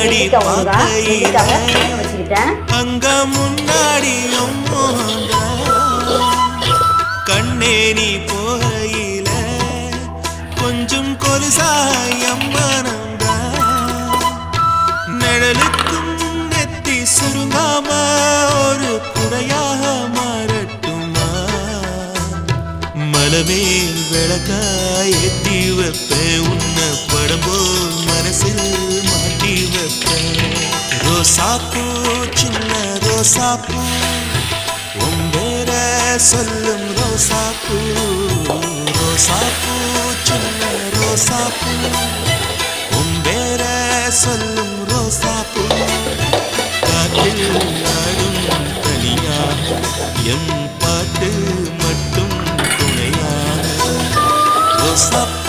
முன்னாடி அங்க முன்னாடியும் கண்ணே நீ போகையில கொஞ்சம் கொலுசாயம் மனந்தா நிழலுக்கும் நெத்தி சுருங்காம ஒரு குறையாக மாறட்டுமா மலமேல் விளக்காய் ஏத்தி வைப்பேன் உன்ன படம் போல் மனசில் மாட்டி வைப்பேன் ரோசாப்பூ சின்ன ரோசாப்பூ உம்பேர சொல்லும் ரோசாப்பூ ரோசாப்பூ சின்ன ரோசாப்பூ உம்பேர சொல்லும் ரோசாப்பூ காற்றில் ஆடும் தனியா எம் பாட்டு மட்டும் துணையா ரோசாப்பூ